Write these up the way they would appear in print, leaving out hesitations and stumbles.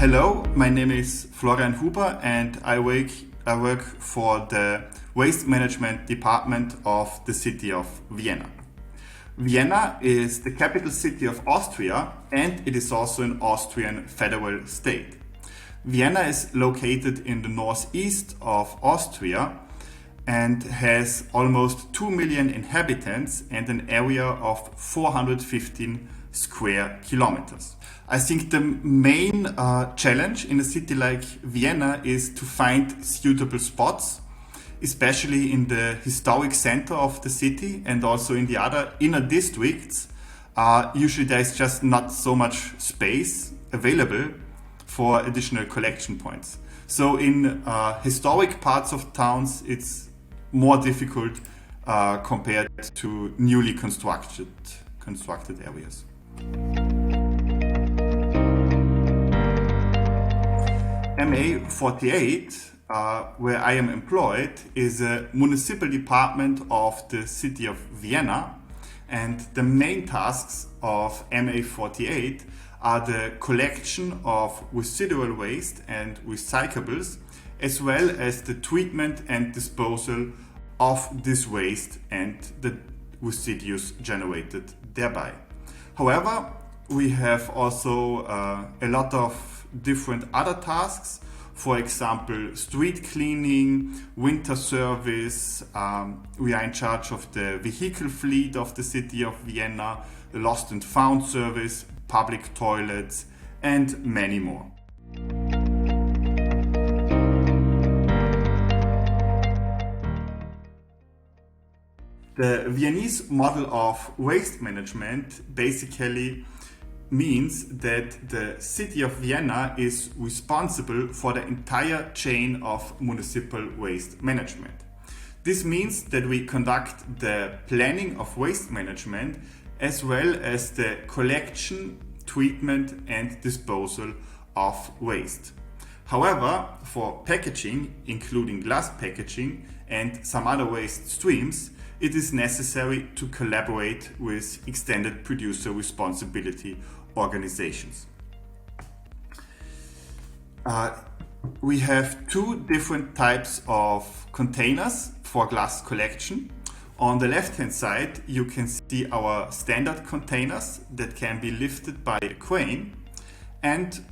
Hello, my name is Florian and I work for the Waste Management Department of the City of Vienna. Vienna is the capital city of Austria and it is also an Austrian federal state. Vienna is located in the northeast of Austria and has almost 2 million inhabitants and an area of 415 square kilometers. I think the main challenge in a city like Vienna is to find suitable spots, especially in the historic center of the city and also in the other inner districts. Usually there is just not so much space available for additional collection points. So in historic parts of towns, it's more difficult compared to newly constructed areas. MA48, where I am employed, is a municipal department of the City of Vienna, and the main tasks of MA48 are the collection of residual waste and recyclables, as well as the treatment and disposal of this waste and the residues generated thereby. However, we have also a lot of different other tasks, for example, street cleaning, winter service. We are in charge of the vehicle fleet of the City of Vienna, the lost and found service, public toilets, and many more. The Viennese model of waste management basically means that the City of Vienna is responsible for the entire chain of municipal waste management. This means that we conduct the planning of waste management as well as the collection, treatment and disposal of waste. However, for packaging, including glass packaging and some other waste streams, it is necessary to collaborate with extended producer responsibility organizations. We have two different types of containers for glass collection. On the left-hand side, you can see our standard containers that can be lifted by a crane. And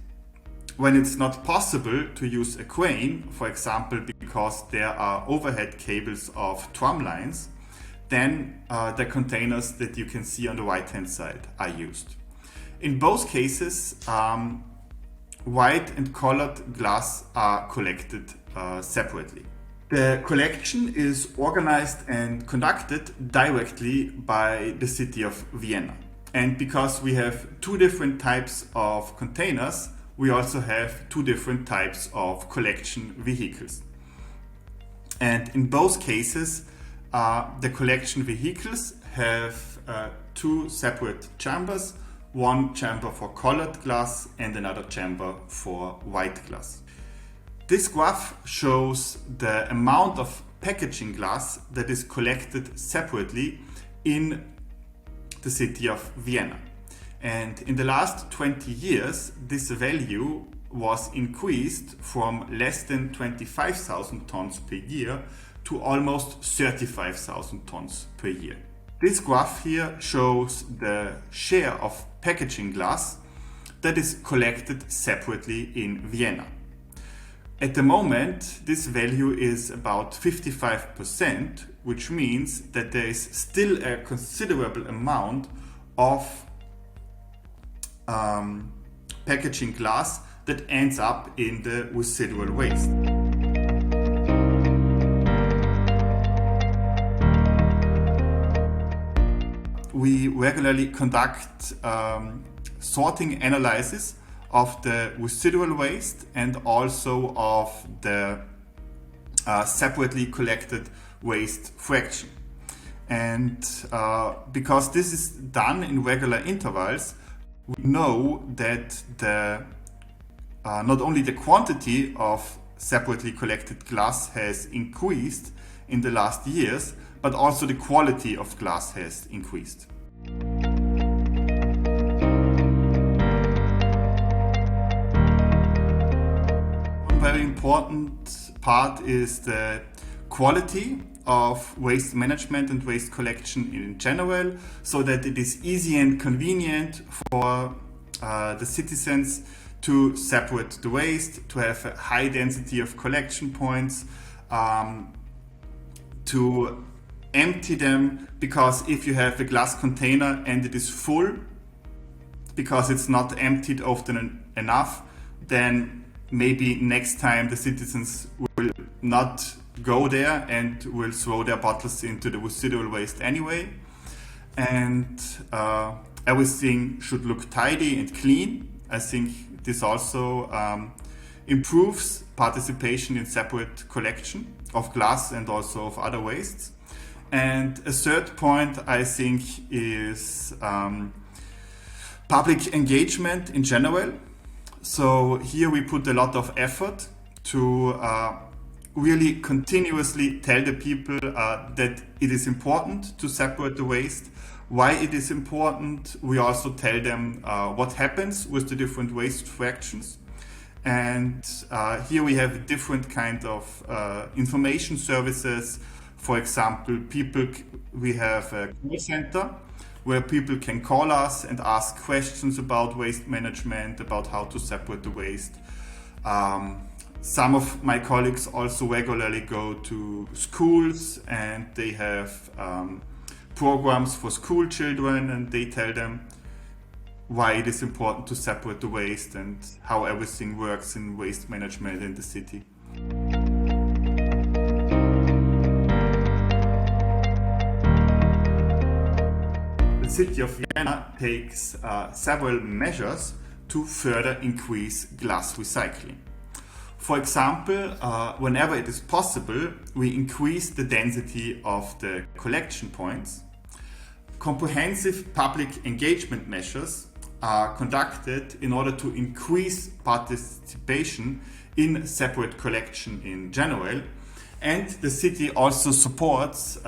when it's not possible to use a crane, for example, because there are overhead cables of tram lines, then the containers that you can see on the right-hand side are used. In both cases, white and colored glass are collected separately. The collection is organized and conducted directly by the City of Vienna. And because we have two different types of containers, we also have two different types of collection vehicles. And in both cases, the collection vehicles have two separate chambers, one chamber for colored glass and another chamber for white glass. This graph shows the amount of packaging glass that is collected separately in the City of Vienna. And in the last 20 years, this value was increased from less than 25,000 tons per year to almost 35,000 tons per year. This graph here shows the share of packaging glass that is collected separately in Vienna. At the moment, this value is about 55%, which means that there is still a considerable amount of packaging glass that ends up in the residual waste. We regularly conduct sorting analysis of the residual waste and also of the separately collected waste fraction. And because this is done in regular intervals, we know that not only the quantity of separately collected glass has increased in the last years, but also the quality of glass has increased. important part is the quality of waste management and waste collection in general, so that it is easy and convenient for the citizens to separate the waste, to have a high density of collection points, to empty them, because if you have a glass container and it is full because it's not emptied often enough, then maybe next time the citizens will not go there and will throw their bottles into the residual waste anyway. And everything should look tidy and clean. I think this also improves participation in separate collection of glass and also of other wastes. And a third point, I think, is public engagement in general. So here we put a lot of effort to really continuously tell the people that it is important to separate the waste, why it is important. We also tell them what happens with the different waste fractions. And here we have different kind of information services. For example, we have a call center where people can call us and ask questions about waste management, about how to separate the waste. Some of my colleagues also regularly go to schools, and they have programs for school children, and they tell them why it is important to separate the waste and how everything works in waste management in the city. The City of Vienna takes several measures to further increase glass recycling. For example, whenever it is possible, we increase the density of the collection points. Comprehensive public engagement measures are conducted in order to increase participation in separate collection in general. And the city also supports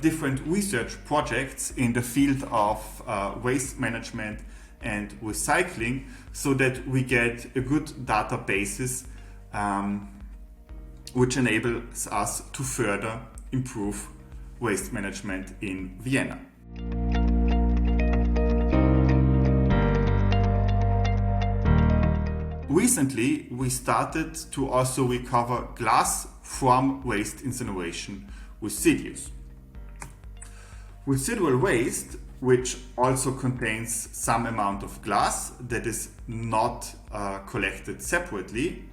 different research projects in the field of waste management and recycling, so that we get a good databases which enables us to further improve waste management in Vienna. Recently, we started to also recover glass from waste incineration residues. Residual waste, which also contains some amount of glass that is not collected separately,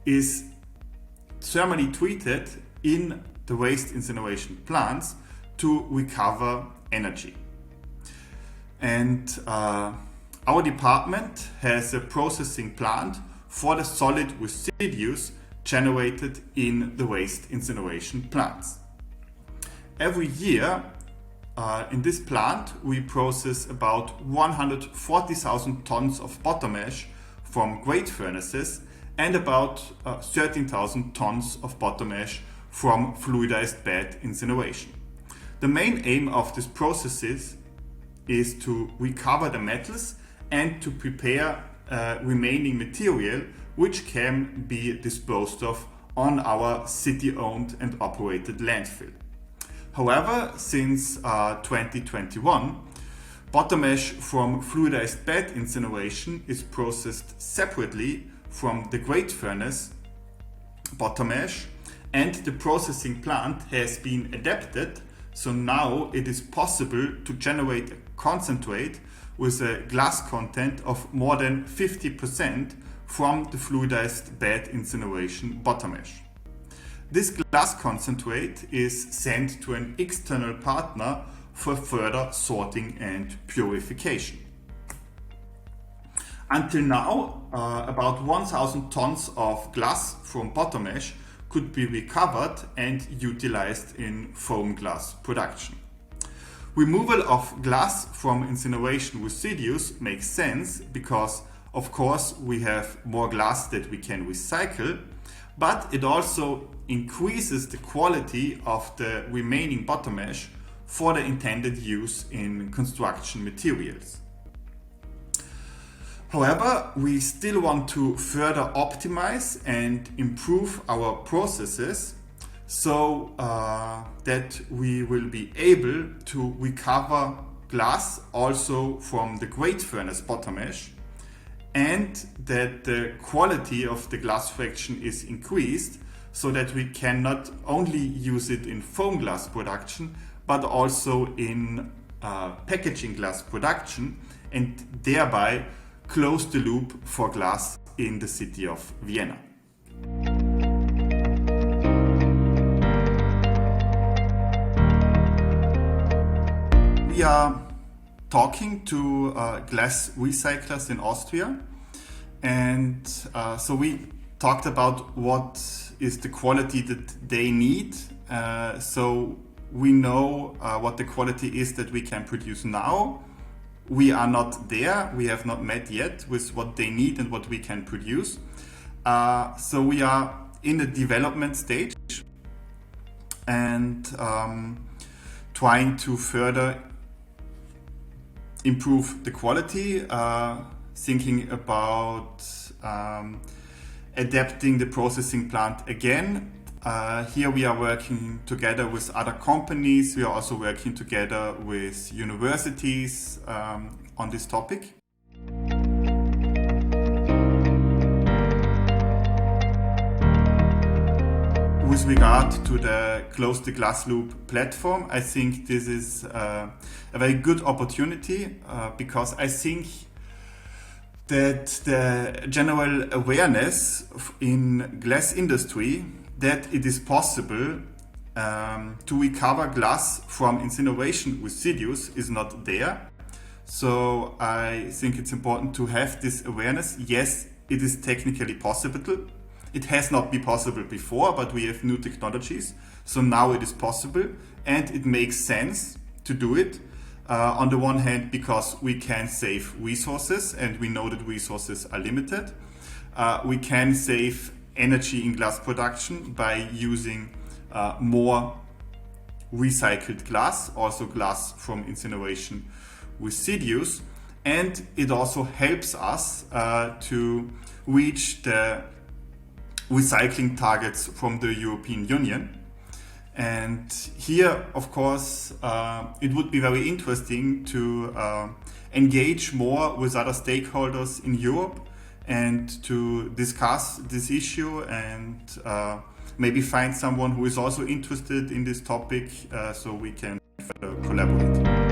is thermally treated in the waste incineration plants to recover energy. And our department has a processing plant for the solid residues generated in the waste incineration plants. Every year in this plant we process about 140,000 tons of bottom ash from grate furnaces and about 13,000 tons of bottom ash from fluidized bed incineration. The main aim of this process is to recover the metals and to prepare remaining material which can be disposed of on our city-owned and operated landfill. However, since 2021, bottom ash from fluidized bed incineration is processed separately from the grate furnace bottom ash, and the processing plant has been adapted, so now it is possible to generate a concentrate with a glass content of more than 50% from the fluidized bed incineration bottom ash. This glass concentrate is sent to an external partner for further sorting and purification. Until now, about 1,000 tons of glass from bottom ash could be recovered and utilized in foam glass production. Removal of glass from incineration residues makes sense because, of course, we have more glass that we can recycle, but it also increases the quality of the remaining bottom ash for the intended use in construction materials. However, we still want to further optimize and improve our processes so that we will be able to recover glass also from the grate furnace bottom ash, and that the quality of the glass fraction is increased so that we can not only use it in foam glass production but also in packaging glass production, and thereby close the loop for glass in the city of Vienna. We are talking to glass recyclers in Austria, and so we talked about what is the quality that they need. So we know what the quality is that we can produce now. We are not there. We have not met yet with what they need and what we can produce. So we are in the development stage and trying to further improve the quality, thinking about adapting the processing plant again. Here we are working together with other companies. We are also working together with universities on this topic. With regard to the Close the Glass Loop platform, I think this is a very good opportunity because I think that the general awareness in glass industry that it is possible to recover glass from incineration residues is not there. So I think it's important to have this awareness. Yes, it is technically possible. It has not been possible before, but we have new technologies. So now it is possible, and it makes sense to do it. On the one hand, because we can save resources, and we know that resources are limited. We can save energy in glass production by using more recycled glass, also glass from incineration residues. And it also helps us to reach the recycling targets from the European Union. And here, of course, it would be very interesting to engage more with other stakeholders in Europe and to discuss this issue and maybe find someone who is also interested in this topic so we can collaborate.